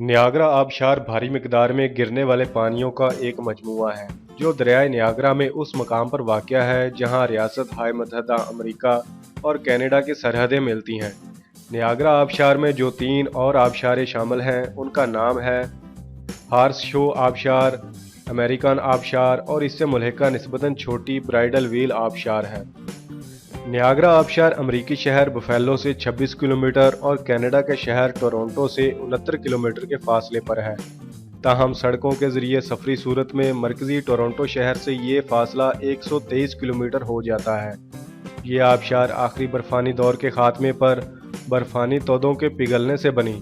Niagara آبشار بھاری مقدار میں گرنے والے پانیوں کا ایک مجموعہ ہے جو دریائے نیاگرا میں اس مقام پر واقع ہے جہاں ریاست ہائے متحدہ امریکہ اور کینیڈا کی سرحدیں ملتی ہیں۔ نیاگرا آبشار میں جو تین اور آبشاریں شامل ہیں ان کا نام ہے ہارس شو آبشار، امریکن آبشار اور اس سے ملحقہ نسبتاً چھوٹی برائیڈل ویل آبشار ہے۔ نیاگرا آبشار امریکی شہر بفیلو سے 26 کلومیٹر اور کینیڈا کے شہر ٹورنٹو سے 69 کلومیٹر کے فاصلے پر ہے۔ تاہم سڑکوں کے ذریعے سفری صورت میں مرکزی ٹورنٹو شہر سے یہ فاصلہ 123 کلومیٹر ہو جاتا ہے۔ یہ آبشار آخری برفانی دور کے خاتمے پر برفانی تودوں کے پگھلنے سے بنی،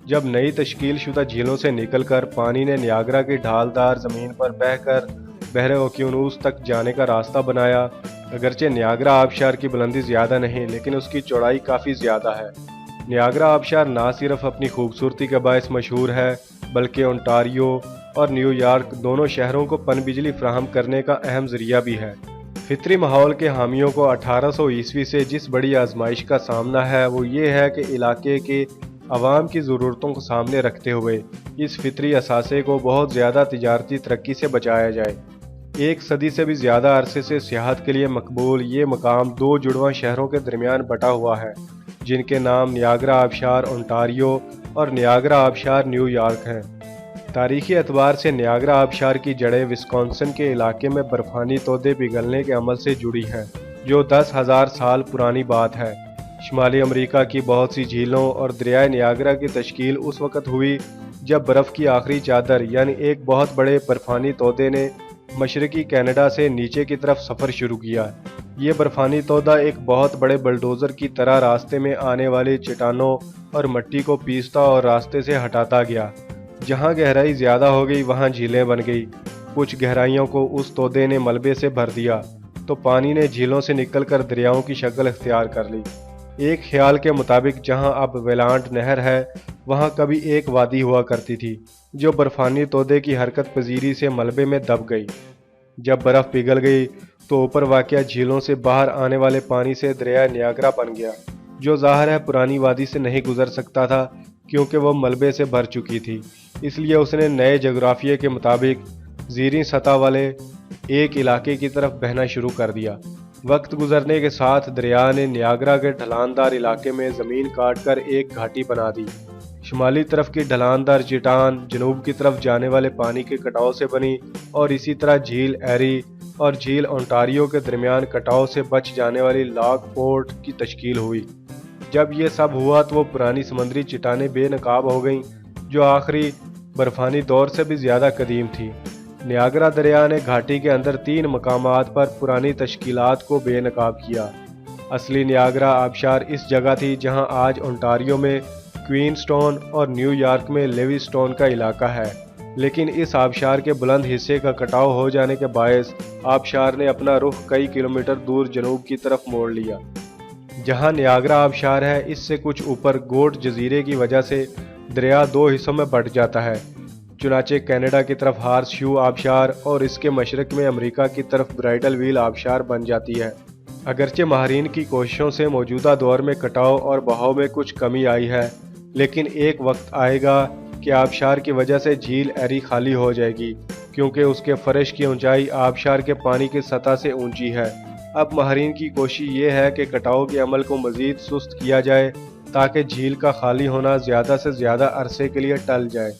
جب نئی تشکیل شدہ جھیلوں سے نکل کر پانی نے نیاگرا کی ڈھال دار زمین پر بہہ کر بحر اوقیانوس تک جانے کا راستہ بنایا۔ اگرچہ نیاگرا آبشار کی بلندی زیادہ نہیں لیکن اس کی چوڑائی کافی زیادہ ہے۔ نیاگرا آبشار نہ صرف اپنی خوبصورتی کے باعث مشہور ہے بلکہ اونٹاریو اور نیو یارک دونوں شہروں کو پن بجلی فراہم کرنے کا اہم ذریعہ بھی ہے۔ فطری ماحول کے حامیوں کو 1800 عیسوی سے جس بڑی آزمائش کا سامنا ہے وہ یہ ہے کہ علاقے کے عوام کی ضرورتوں کو سامنے رکھتے ہوئے اس فطری اثاثے کو بہت زیادہ تجارتی ترقی سے بچایا جائے۔ ایک صدی سے بھی زیادہ عرصے سے سیاحت کے لیے مقبول یہ مقام دو جڑواں شہروں کے درمیان بٹا ہوا ہے جن کے نام نیاگرا آبشار اونٹاریو اور نیاگرا آبشار نیو یارک ہیں۔ تاریخی اعتبار سے نیاگرا آبشار کی جڑیں وسکونسن کے علاقے میں برفانی تودے پگھلنے کے عمل سے جڑی ہیں جو 10,000 سال پرانی بات ہے۔ شمالی امریکہ کی بہت سی جھیلوں اور دریائے نیاگرا کی تشکیل اس وقت ہوئی جب برف کی آخری چادر یعنی ایک بہت بڑے برفانی تودے نے مشرقی کینیڈا سے نیچے کی طرف سفر شروع کیا۔ یہ برفانی تودہ ایک بہت بڑے بلڈوزر کی طرح راستے میں آنے والی چٹانوں اور مٹی کو پیستا اور راستے سے ہٹاتا گیا۔ جہاں گہرائی زیادہ ہو گئی وہاں جھیلیں بن گئی۔ کچھ گہرائیوں کو اس تودے نے ملبے سے بھر دیا تو پانی نے جھیلوں سے نکل کر دریاؤں کی شکل اختیار کر لی۔ ایک خیال کے مطابق جہاں اب ویلانٹ نہر ہے وہاں کبھی ایک وادی ہوا کرتی تھی جو برفانی تودے کی حرکت پذیری سے ملبے میں دب گئی۔ جب برف پگھل گئی تو اوپر واقع جھیلوں سے باہر آنے والے پانی سے دریائے نیاگرا بن گیا جو ظاہر ہے پرانی وادی سے نہیں گزر سکتا تھا کیونکہ وہ ملبے سے بھر چکی تھی، اس لیے اس نے نئے جغرافیے کے مطابق زیریں سطح والے ایک علاقے کی طرف بہنا شروع کر دیا۔ وقت گزرنے کے ساتھ دریا نے نیاگرا کے ڈھلان دار علاقے میں زمین کاٹ کر ایک گھاٹی بنا دی۔ شمالی طرف کی ڈھلان دار چٹان جنوب کی طرف جانے والے پانی کے کٹاؤ سے بنی اور اسی طرح جھیل ایری اور جھیل اونٹاریو کے درمیان کٹاؤ سے بچ جانے والی لاگ پورٹ کی تشکیل ہوئی۔ جب یہ سب ہوا تو وہ پرانی سمندری چٹانیں بے نقاب ہو گئیں جو آخری برفانی دور سے بھی زیادہ قدیم تھی۔ نیاگرا دریا نے گھاٹی کے اندر 3 مقامات پر پرانی تشکیلات کو بے نقاب کیا۔ اصلی نیاگرا آبشار اس جگہ تھی جہاں آج اونٹاریو میں کوئن سٹون اور نیو یارک میں لیوی سٹون کا علاقہ ہے، لیکن اس آبشار کے بلند حصے کا کٹاؤ ہو جانے کے باعث آبشار نے اپنا رخ کئی کلومیٹر دور جنوب کی طرف موڑ لیا۔ جہاں نیاگرا آبشار ہے اس سے کچھ اوپر گوٹ جزیرے کی وجہ سے دریا 2 حصوں میں بٹ جاتا ہے، چنانچہ کینیڈا کی طرف ہارس شو آبشار اور اس کے مشرق میں امریکہ کی طرف برائیڈل ویل آبشار بن جاتی ہے۔ اگرچہ ماہرین کی کوششوں سے موجودہ دور میں کٹاؤ اور بہاؤ میں کچھ کمی آئی ہے، لیکن ایک وقت آئے گا کہ آبشار کی وجہ سے جھیل ایری خالی ہو جائے گی کیونکہ اس کے فرش کی اونچائی آبشار کے پانی کی سطح سے اونچی ہے۔ اب ماہرین کی کوشش یہ ہے کہ کٹاؤ کے عمل کو مزید سست کیا جائے تاکہ جھیل کا خالی ہونا زیادہ سے زیادہ عرصے کے لیے ٹل جائے۔